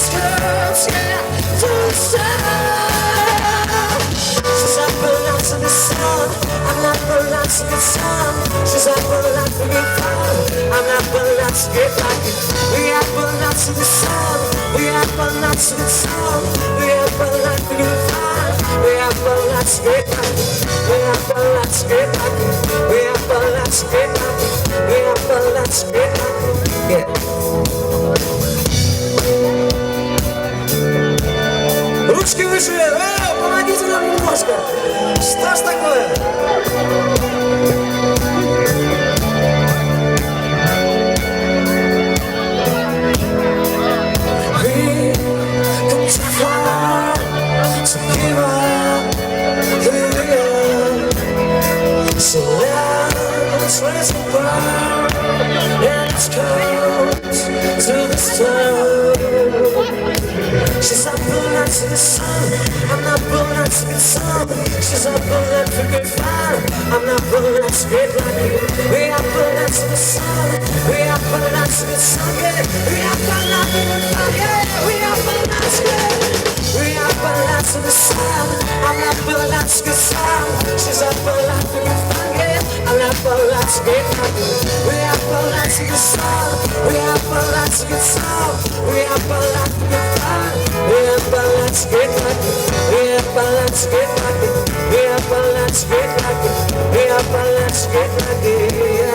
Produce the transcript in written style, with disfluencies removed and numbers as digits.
skirts, yeah, to the sun. She's up a lot to the sun. I'm up a lot to the sun. She's up a lot to be fun. I'm up a lot to get lucky. We up a lot to the sun. We up a lot to the sun. We up a lot to be fun. We up a lot to get lucky. We up a lot to get lucky. We up a lot to get lucky. We up a lot to get lucky. Yeah. Ручки выше, помогите нам немножко. Что ж такое? We come too far to give up who we are. So let's raise the bar and let's come to the stone. She's up all night to the sun. I'm not all night to get some. She's up all night for good fun. I'm not all night to get lucky. We up all night to the sun. We up all night to get sun. Yeah. We up all night for good fun. Yeah. We up all night to get. We up all night to the sun. I'm not all night to get sun. She's up all night for good fun. Yeah. I'm not all night to get lucky. We up all night to the sun. We up all night to get sun. We up all night for good fun. We up all night to get lucky. We up all night to get lucky. We up all night to get lucky. We up all night to get lucky.